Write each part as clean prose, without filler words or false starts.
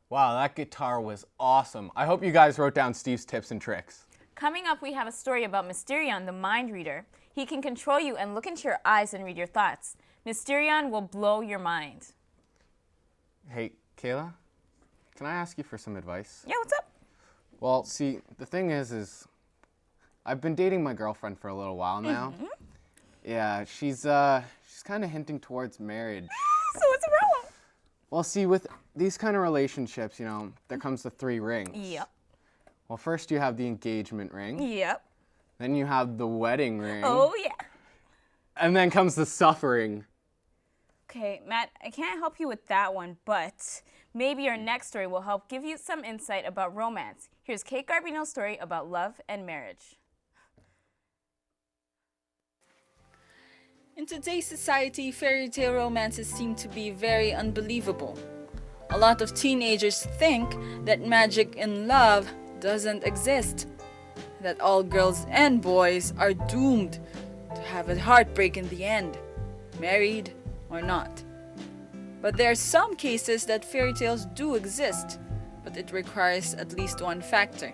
Wow, that guitar was awesome. I hope you guys wrote down Steve's tips and tricks. Coming up, we have a story about Mysterion, the mind reader. He can control you and look into your eyes and read your thoughts. Mysterion will blow your mind. Hey, Kayla, can I ask you for some advice? Yeah, what's up? Well, see, the thing is I've been dating my girlfriend for a little while now. Yeah, she's kind of hinting towards marriage. So what's the problem? Well, see, with these kind of relationships, there comes the 3 rings. Yep. Well, first you have the engagement ring. Yep. Then you have the wedding ring. Oh, yeah. And then comes the suffering. Okay, Matt, I can't help you with that one, but maybe your next story will help give you some insight about romance. Here's Kate Garbino's story about love and marriage. In today's society, fairy tale romances seem to be very unbelievable. A lot of teenagers think that magic in love doesn't exist, that all girls and boys are doomed to have a heartbreak in the end, married or not. But there are some cases that fairy tales do exist, but it requires at least one factor,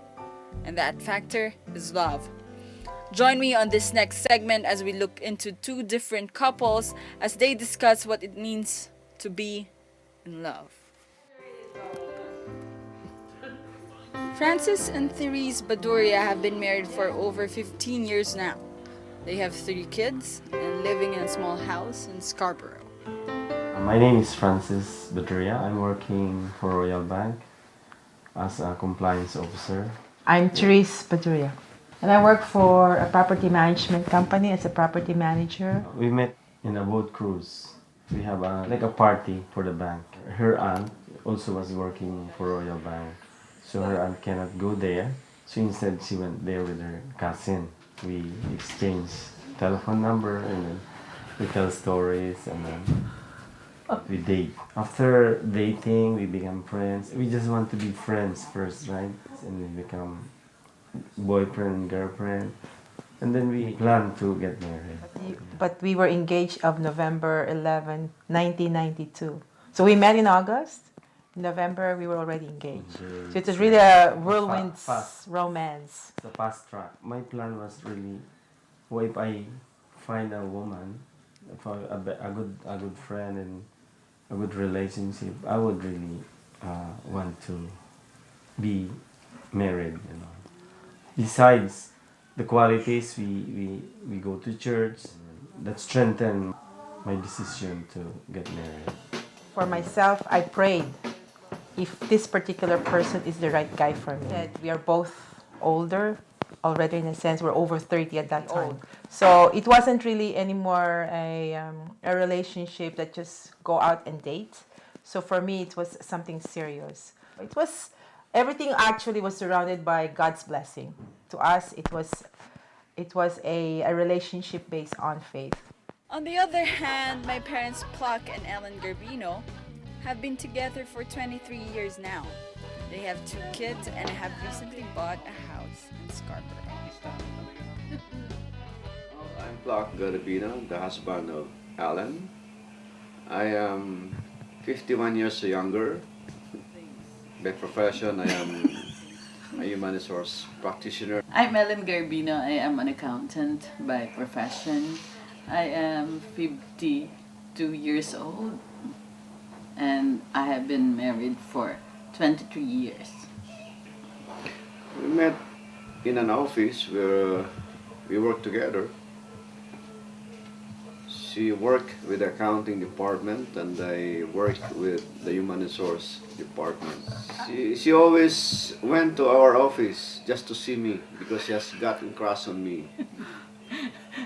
and that factor is love. Join me on this next segment as we look into 2 different couples as they discuss what it means to be in love. Francis and Therese Baduria have been married for over 15 years now. They have 3 kids and living in a small house in Scarborough. My name is Francis Badria. I'm working for Royal Bank as a compliance officer. I'm Therese Baduria, and I work for a property management company as a property manager. We met in a boat cruise. We have a party for the bank. Her aunt also was working for Royal Bank, so her aunt cannot go there. So instead, she went there with her cousin. We exchanged telephone number and then we tell stories and then we date. After dating, we become friends. We just want to be friends first, right? And we become boyfriend and girlfriend. And then we plan to get married. But we were engaged of November 11, 1992. So we met in August. In November, we were already engaged. So it was really a whirlwind romance. The fast track. My plan was really, well, if I find a woman, a good friend and a good relationship, I would really want to be married. Besides the qualities, we go to church. That strengthened my decision to get married. For myself, I prayed if this particular person is the right guy for me. That we are both older already, in a sense. We're over 30 at that time. So it wasn't really anymore a relationship that just go out and date. So for me, it was something serious. Everything actually was surrounded by God's blessing. To us, it was a relationship based on faith. On the other hand, my parents, Pluck and Ellen Garbino, have been together for 23 years now. They have 2 kids and have recently bought a house in Scarborough. I'm Clark Garabino, the husband of Alan. I am 51 years younger. By profession, I am a human resource practitioner. I'm Ellen Garbino. I am an accountant by profession. I am 52 years old and I have been married for 23 years. We met in an office where we worked together. She worked with the accounting department and I worked with the human resource department. She always went to our office just to see me because she has gotten crush on me.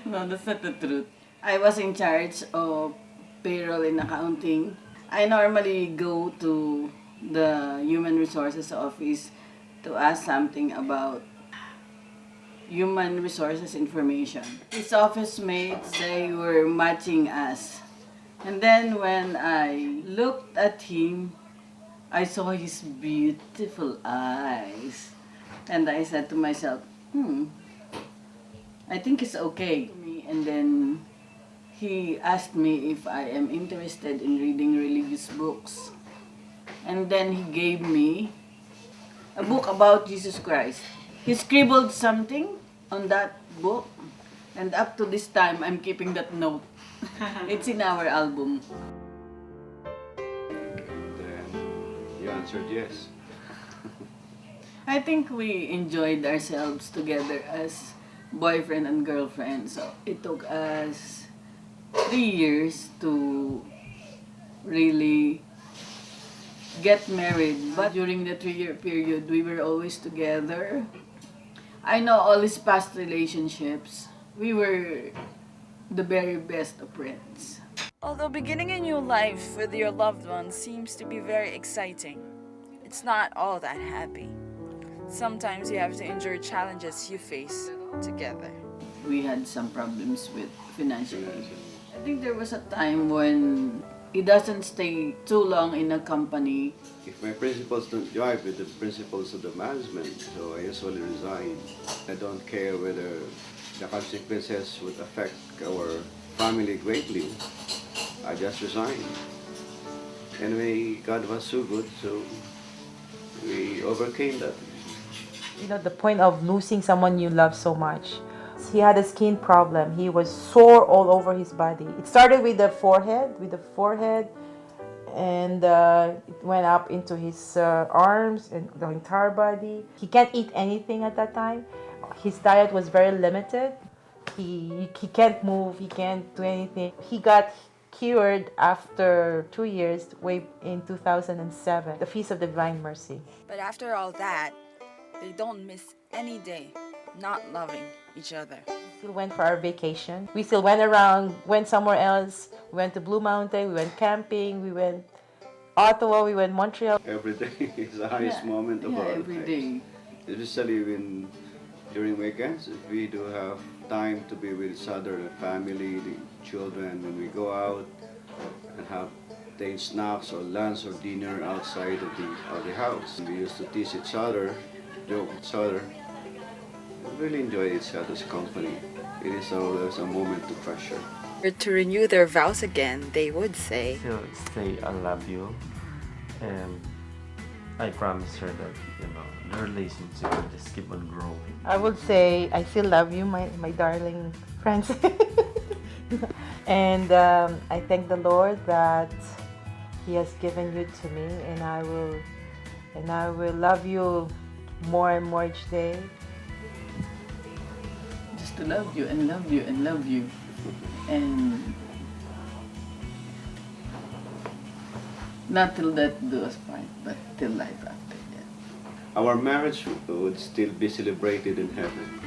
No, that's not the truth. I was in charge of payroll and accounting. I normally go to the human resources office to ask something about human resources information. His office mates, they were matching us. And then when I looked at him, I saw his beautiful eyes. And I said to myself, I think it's okay. And then he asked me if I am interested in reading religious books. And then he gave me a book about Jesus Christ. He scribbled something on that book, and up to this time, I'm keeping that note. It's in our album. Then you answered yes. I think we enjoyed ourselves together as boyfriend and girlfriend. So it took us 3 years to really get married. But during the 3-year period, we were always together. I know all his past relationships. We were the very best of friends. Although beginning a new life with your loved one seems to be very exciting, it's not all that happy. Sometimes you have to endure challenges you face together. We had some problems with financially. I think there was a time when he doesn't stay too long in a company. If my principles don't jive with the principles of the management, so I usually resign. I don't care whether the consequences would affect our family greatly. I just resign. Anyway, God was so good, so we overcame that. You know, the point of losing someone you love so much. He had a skin problem. He was sore all over his body. It started with the forehead, and it went up into his arms and the entire body. He can't eat anything at that time. His diet was very limited. He can't move. He can't do anything. He got cured after 2 years, way in 2007, the Feast of Divine Mercy. But after all that, they don't miss any day not loving each other. We still went for our vacation. We still went around, went somewhere else. We went to Blue Mountain, we went camping, we went Ottawa, we went Montreal. Every day is the highest moment of our every lives. day. Especially when during weekends, if we do have time to be with each other, the family, the children, when we go out and have take snacks or lunch or dinner outside of the house. We used to tease each other, joke each other. We really enjoy each other's company. It is always a moment to treasure. To renew their vows again, they would say, Still say I love you, and I promise her that the relationship will just keep on growing. I would say, I still love you, my darling Francis. And I thank the Lord that He has given you to me, and I will love you more and more each day. Just to love you and love you and love you. And not till death do us part, but till life after death. Our marriage would still be celebrated in heaven.